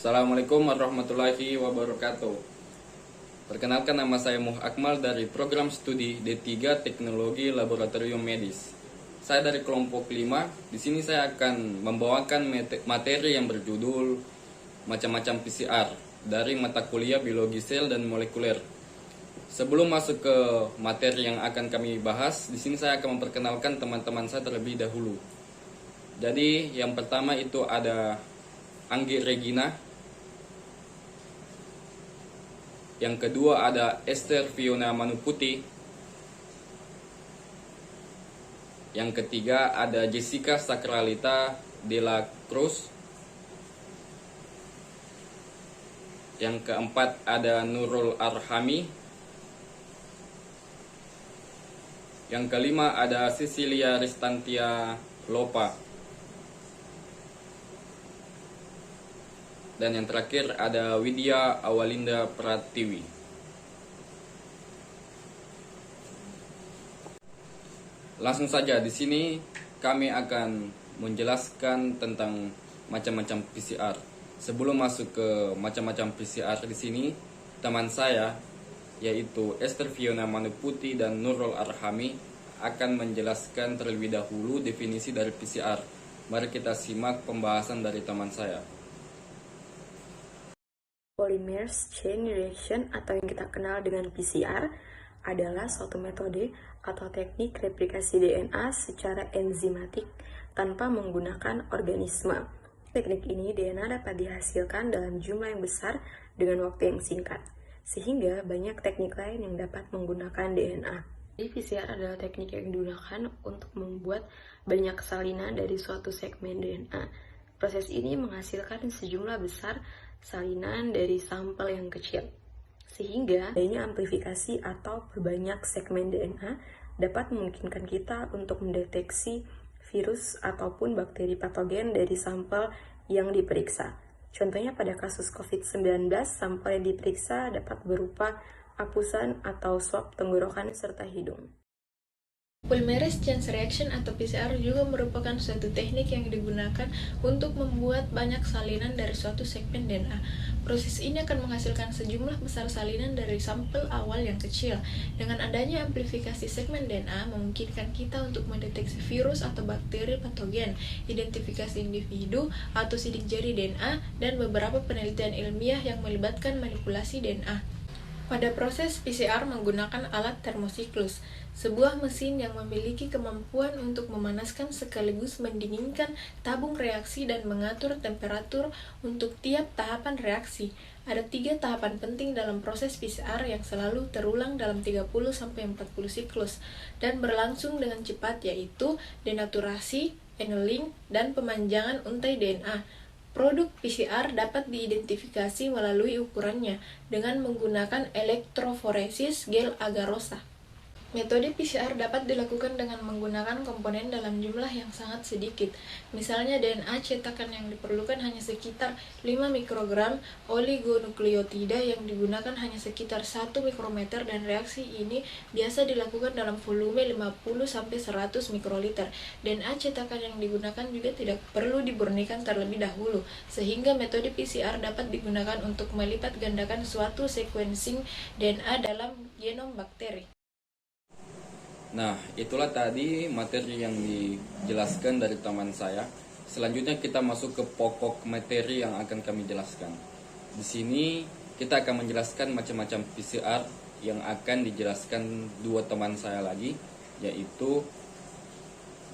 Assalamualaikum warahmatullahi wabarakatuh. Perkenalkan, nama saya Muh Akmal dari program studi D3 Teknologi Laboratorium Medis. Saya dari kelompok 5. Di sini saya akan membawakan materi yang berjudul macam-macam PCR dari mata kuliah biologi sel dan molekuler. Sebelum masuk ke materi yang akan kami bahas, di sini saya akan memperkenalkan teman-teman saya terlebih dahulu. Jadi yang pertama itu ada Anggi Regina. Yang kedua ada Esther Fiona Manuputi. Yang ketiga ada Jessica Sakralita Dela Cruz. Yang keempat ada Nurul Arhami. Yang kelima ada Cecilia Ristantia Lopa. Dan yang terakhir ada Widya Awalinda Pratiwi. Langsung saja, di sini kami akan menjelaskan tentang macam-macam PCR. Sebelum masuk ke macam-macam PCR di sini, teman saya yaitu Esther Fiona Manuputi dan Nurul Arhami akan menjelaskan terlebih dahulu definisi dari PCR. Mari kita simak pembahasan dari teman saya. Polymerase chain reaction atau yang kita kenal dengan PCR adalah suatu metode atau teknik replikasi DNA secara enzimatik tanpa menggunakan organisme. Teknik ini DNA dapat dihasilkan dalam jumlah yang besar dengan waktu yang singkat, sehingga banyak teknik lain yang dapat menggunakan DNA. Jadi PCR adalah teknik yang digunakan untuk membuat banyak salinan dari suatu segmen DNA. Proses ini menghasilkan sejumlah besar salinan dari sampel yang kecil, sehingga adanya amplifikasi atau berbanyak segmen DNA dapat memungkinkan kita untuk mendeteksi virus ataupun bakteri patogen dari sampel yang diperiksa. Contohnya pada kasus COVID-19, sampel yang diperiksa dapat berupa apusan atau swab tenggorokan serta hidung. Polymerase chain reaction atau PCR juga merupakan suatu teknik yang digunakan untuk membuat banyak salinan dari suatu segmen DNA. Proses ini akan menghasilkan sejumlah besar salinan dari sampel awal yang kecil. Dengan adanya amplifikasi segmen DNA, memungkinkan kita untuk mendeteksi virus atau bakteri patogen, identifikasi individu atau sidik jari DNA, dan beberapa penelitian ilmiah yang melibatkan manipulasi DNA. Pada proses PCR menggunakan alat termosiklus, sebuah mesin yang memiliki kemampuan untuk memanaskan sekaligus mendinginkan tabung reaksi dan mengatur temperatur untuk tiap tahapan reaksi. Ada 3 tahapan penting dalam proses PCR yang selalu terulang dalam 30-40 siklus dan berlangsung dengan cepat, yaitu denaturasi, annealing, dan pemanjangan untai DNA. Produk PCR dapat diidentifikasi melalui ukurannya dengan menggunakan elektroforesis gel agarosa. Metode PCR dapat dilakukan dengan menggunakan komponen dalam jumlah yang sangat sedikit. Misalnya DNA cetakan yang diperlukan hanya sekitar 5 mikrogram oligonukleotida yang digunakan hanya sekitar 1 mikrometer, dan reaksi ini biasa dilakukan dalam volume 50-100 mikroliter. DNA cetakan yang digunakan juga tidak perlu dimurnikan terlebih dahulu, sehingga metode PCR dapat digunakan untuk melipat gandakan suatu sequencing DNA dalam genom bakteri. Nah, itulah tadi materi yang dijelaskan dari teman saya. Selanjutnya kita masuk ke pokok materi yang akan kami jelaskan. Di sini kita akan menjelaskan macam-macam PCR yang akan dijelaskan 2 teman saya lagi, yaitu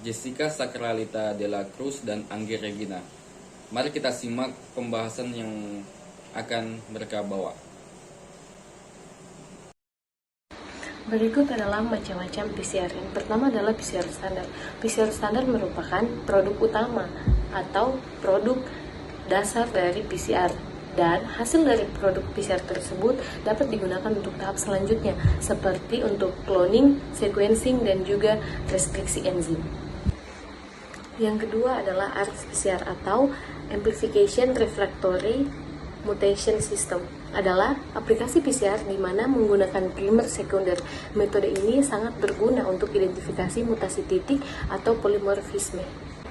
Jessica Sakralita Dela Cruz dan Anggi Regina. Mari kita simak pembahasan yang akan mereka bawa. Berikut adalah macam-macam PCR. Yang pertama adalah PCR standar. PCR standar merupakan produk utama atau produk dasar dari PCR, dan hasil dari produk PCR tersebut dapat digunakan untuk tahap selanjutnya, seperti untuk cloning, sequencing, dan juga restriksi enzim. Yang kedua adalah RT-PCR atau Amplification Refractory Mutation System. Adalah aplikasi PCR di mana menggunakan primer sekunder. Metode ini sangat berguna untuk identifikasi mutasi titik atau polimorfisme.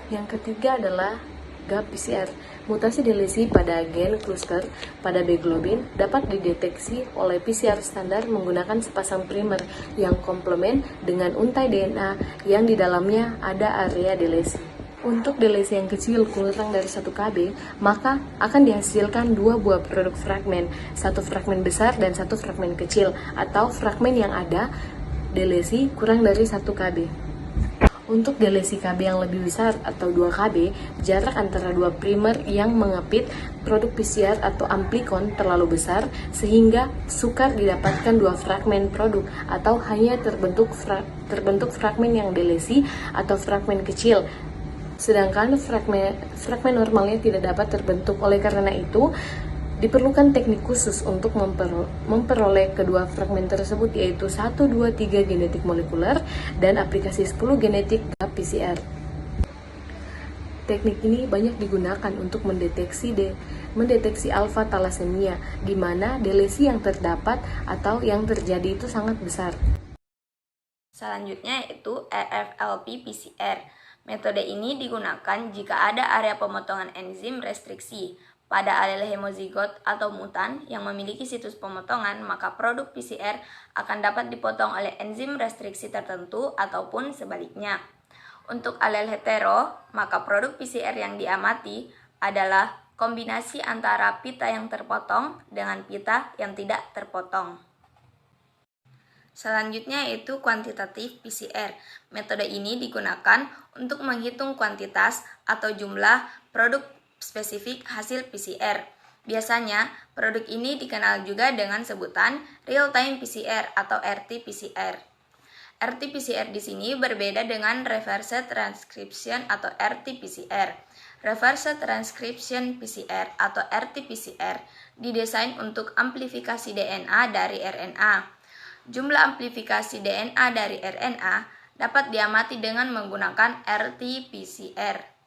Yang ketiga adalah gap PCR. Mutasi delesi pada gen cluster pada B globin dapat dideteksi oleh PCR standar menggunakan sepasang primer yang komplement dengan untai DNA yang di dalamnya ada area delesi. Untuk delesi yang kecil kurang dari 1 KB, maka akan dihasilkan 2 buah produk fragmen, 1 fragmen besar dan 1 fragmen kecil, atau fragmen yang ada delesi kurang dari 1 KB. Untuk delesi KB yang lebih besar atau 2 KB, jarak antara 2 primer yang mengepit produk PCR atau amplikon terlalu besar sehingga sukar didapatkan 2 fragmen produk atau hanya terbentuk fragmen yang delesi atau fragmen kecil. Sedangkan fragmen normalnya tidak dapat terbentuk. Oleh karena itu, diperlukan teknik khusus untuk memperoleh kedua fragmen tersebut, yaitu 1, 2, 3 genetik molekuler dan aplikasi 10 genetik gap PCR. Teknik ini banyak digunakan untuk mendeteksi alfa thalassemia, di mana delesi yang terdapat atau yang terjadi itu sangat besar. Selanjutnya yaitu EFLP PCR. Metode ini digunakan jika ada area pemotongan enzim restriksi pada alel hemozigot atau mutan yang memiliki situs pemotongan, maka produk PCR akan dapat dipotong oleh enzim restriksi tertentu ataupun sebaliknya. Untuk alel hetero, maka produk PCR yang diamati adalah kombinasi antara pita yang terpotong dengan pita yang tidak terpotong. Selanjutnya yaitu kuantitatif PCR. Metode ini digunakan untuk menghitung kuantitas atau jumlah produk spesifik hasil PCR. Biasanya, produk ini dikenal juga dengan sebutan real-time PCR atau RT-PCR. RT-PCR di sini berbeda dengan reverse transcription atau RT-PCR. Reverse transcription PCR atau RT-PCR didesain untuk amplifikasi DNA dari RNA. Jumlah amplifikasi DNA dari RNA dapat diamati dengan menggunakan RT-PCR.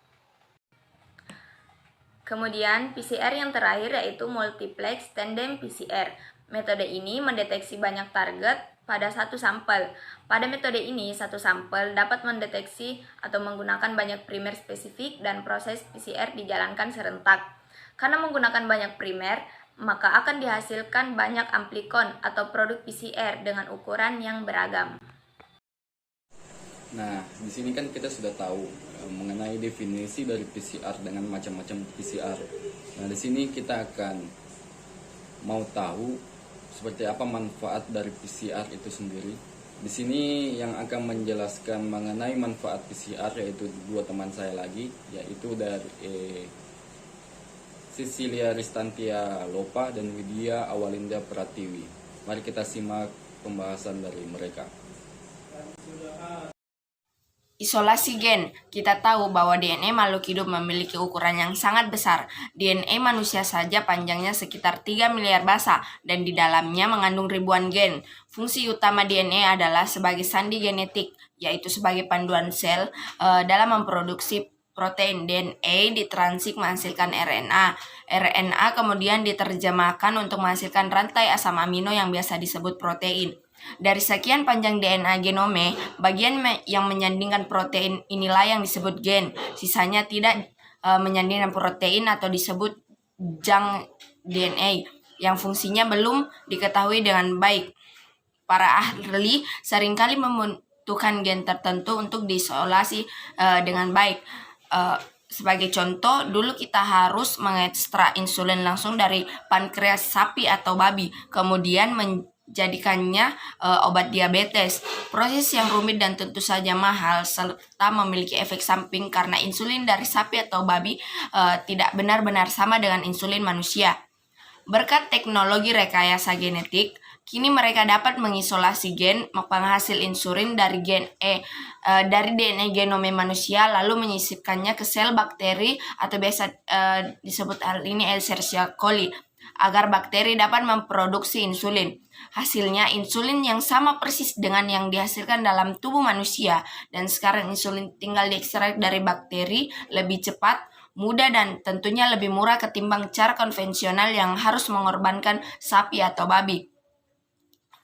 Kemudian PCR yang terakhir yaitu multiplex tandem PCR. Metode ini mendeteksi banyak target pada satu sampel. Pada metode ini, satu sampel dapat mendeteksi atau menggunakan banyak primer spesifik dan proses PCR dijalankan serentak. Karena menggunakan banyak primer, maka akan dihasilkan banyak amplikon atau produk PCR dengan ukuran yang beragam. Nah, di sini kan kita sudah tahu mengenai definisi dari PCR dengan macam-macam PCR. Nah, di sini kita akan mau tahu seperti apa manfaat dari PCR itu sendiri. Di sini yang akan menjelaskan mengenai manfaat PCR yaitu dua teman saya lagi, yaitu dari Cecilia Ristantia Lopa dan Widya Awalinda Pratiwi. Mari kita simak pembahasan dari mereka. Isolasi gen. Kita tahu bahwa DNA makhluk hidup memiliki ukuran yang sangat besar. DNA manusia saja panjangnya sekitar 3 miliar basa dan di dalamnya mengandung ribuan gen. Fungsi utama DNA adalah sebagai sandi genetik, yaitu sebagai panduan sel dalam memproduksi protein. DNA ditransit menghasilkan RNA. RNA kemudian diterjemahkan untuk menghasilkan rantai asam amino yang biasa disebut protein. Dari sekian panjang DNA genome, bagian yang menyandingkan protein inilah yang disebut gen. Sisanya tidak menyandingkan protein atau disebut junk DNA yang fungsinya belum diketahui dengan baik. Para ahli seringkali membutuhkan gen tertentu untuk diisolasi dengan baik. Sebagai contoh, dulu kita harus mengekstrak insulin langsung dari pankreas sapi atau babi, kemudian menjadikannya obat diabetes. Proses yang rumit dan tentu saja mahal serta memiliki efek samping karena insulin dari sapi atau babi tidak benar-benar sama dengan insulin manusia. Berkat teknologi rekayasa genetik, kini mereka dapat mengisolasi gen penghasil insulin dari dari DNA genome manusia lalu menyisipkannya ke sel bakteri atau biasa disebut hal ini Escherichia coli agar bakteri dapat memproduksi insulin. Hasilnya insulin yang sama persis dengan yang dihasilkan dalam tubuh manusia, dan sekarang insulin tinggal diekstrak dari bakteri lebih cepat, mudah, dan tentunya lebih murah ketimbang cara konvensional yang harus mengorbankan sapi atau babi.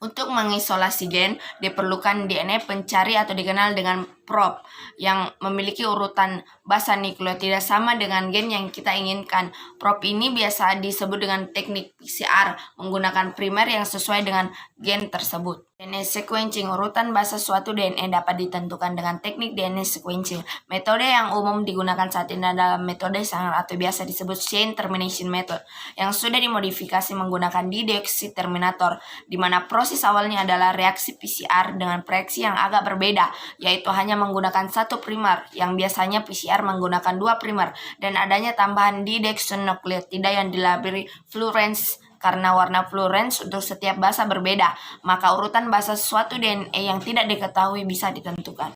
Untuk mengisolasi gen diperlukan DNA pencari atau dikenal dengan prop yang memiliki urutan basa nukleotida sama dengan gen yang kita inginkan. Prop ini biasa disebut dengan teknik PCR menggunakan primer yang sesuai dengan gen tersebut. DNA sequencing, urutan basa suatu DNA dapat ditentukan dengan teknik DNA sequencing. Metode yang umum digunakan saat ini adalah metode Sanger atau biasa disebut chain termination method yang sudah dimodifikasi menggunakan dideoksiterminator, di mana proses awalnya adalah reaksi PCR dengan reaksi yang agak berbeda, yaitu hanya menggunakan satu primer, yang biasanya PCR menggunakan dua primer, dan adanya tambahan dideoksonukleotida yang dilabeli fluorescence. Karena warna fluorescence untuk setiap basa berbeda, maka urutan basa suatu DNA yang tidak diketahui bisa ditentukan.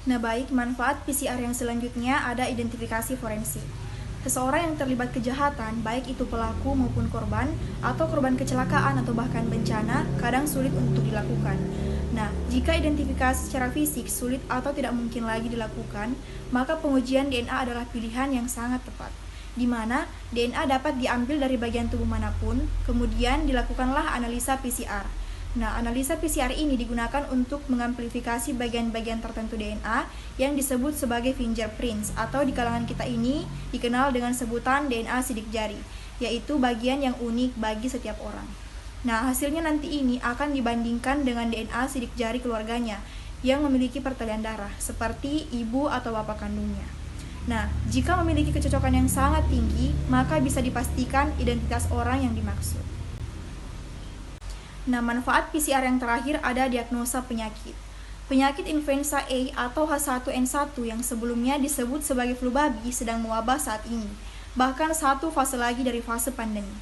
Nah baik, manfaat PCR yang selanjutnya ada identifikasi forensik. Seseorang yang terlibat kejahatan, baik itu pelaku maupun korban, atau korban kecelakaan atau bahkan bencana, kadang sulit untuk dilakukan. Nah, jika identifikasi secara fisik sulit atau tidak mungkin lagi dilakukan, maka pengujian DNA adalah pilihan yang sangat tepat, di mana DNA dapat diambil dari bagian tubuh manapun, kemudian dilakukanlah analisa PCR. Nah, analisa PCR ini digunakan untuk mengamplifikasi bagian-bagian tertentu DNA yang disebut sebagai fingerprints, atau di kalangan kita ini dikenal dengan sebutan DNA sidik jari, yaitu bagian yang unik bagi setiap orang. Nah, hasilnya nanti ini akan dibandingkan dengan DNA sidik jari keluarganya yang memiliki pertalian darah, seperti ibu atau bapak kandungnya. Nah, jika memiliki kecocokan yang sangat tinggi, maka bisa dipastikan identitas orang yang dimaksud. Nah, manfaat PCR yang terakhir ada diagnosa penyakit. Penyakit influenza A atau H1N1 yang sebelumnya disebut sebagai flu babi sedang mewabah saat ini, bahkan satu fase lagi dari fase pandemi.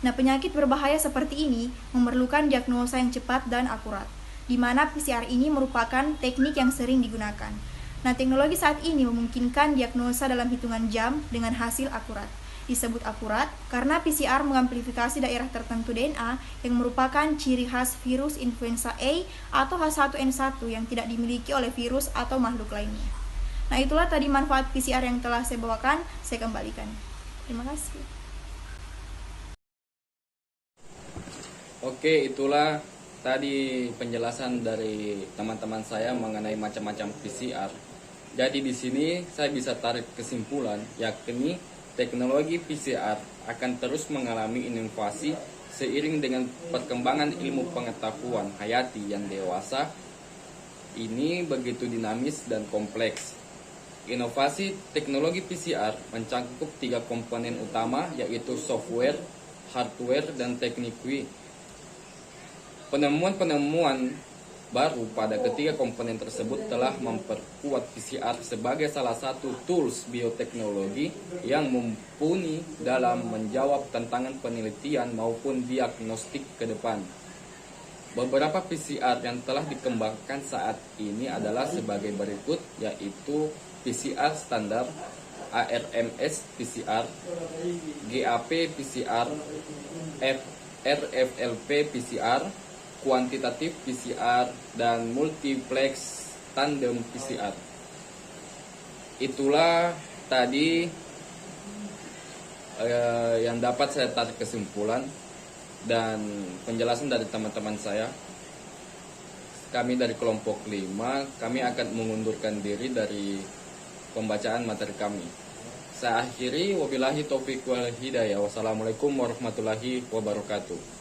Nah, penyakit berbahaya seperti ini memerlukan diagnosa yang cepat dan akurat, di mana PCR ini merupakan teknik yang sering digunakan. Nah, teknologi saat ini memungkinkan diagnosa dalam hitungan jam dengan hasil akurat. Disebut akurat karena PCR mengamplifikasi daerah tertentu DNA yang merupakan ciri khas virus influenza A atau H1N1 yang tidak dimiliki oleh virus atau makhluk lainnya. Nah, itulah tadi manfaat PCR yang telah saya bawakan, saya kembalikan. Terima kasih. Oke, itulah tadi penjelasan dari teman-teman saya mengenai macam-macam PCR. Jadi di sini saya bisa tarik kesimpulan, yakni teknologi PCR akan terus mengalami inovasi seiring dengan perkembangan ilmu pengetahuan hayati yang dewasa. Ini begitu dinamis dan kompleks. Inovasi teknologi PCR mencakup 3 komponen utama, yaitu software, hardware, dan teknik UI. Penemuan-penemuan baru pada ketiga komponen tersebut telah memperkuat PCR sebagai salah satu tools bioteknologi yang mumpuni dalam menjawab tantangan penelitian maupun diagnostik ke depan. Beberapa PCR yang telah dikembangkan saat ini adalah sebagai berikut, yaitu PCR standar, ARMS PCR, GAP PCR, RFLP PCR, kuantitatif PCR, dan multiplex tandem PCR. Itulah tadi yang dapat saya tarik kesimpulan dan penjelasan dari teman-teman saya. Kami dari kelompok 5, kami akan mengundurkan diri dari pembacaan materi kami. Saya akhiri, wabillahi taufiq wal hidayah. Wassalamualaikum warahmatullahi wabarakatuh.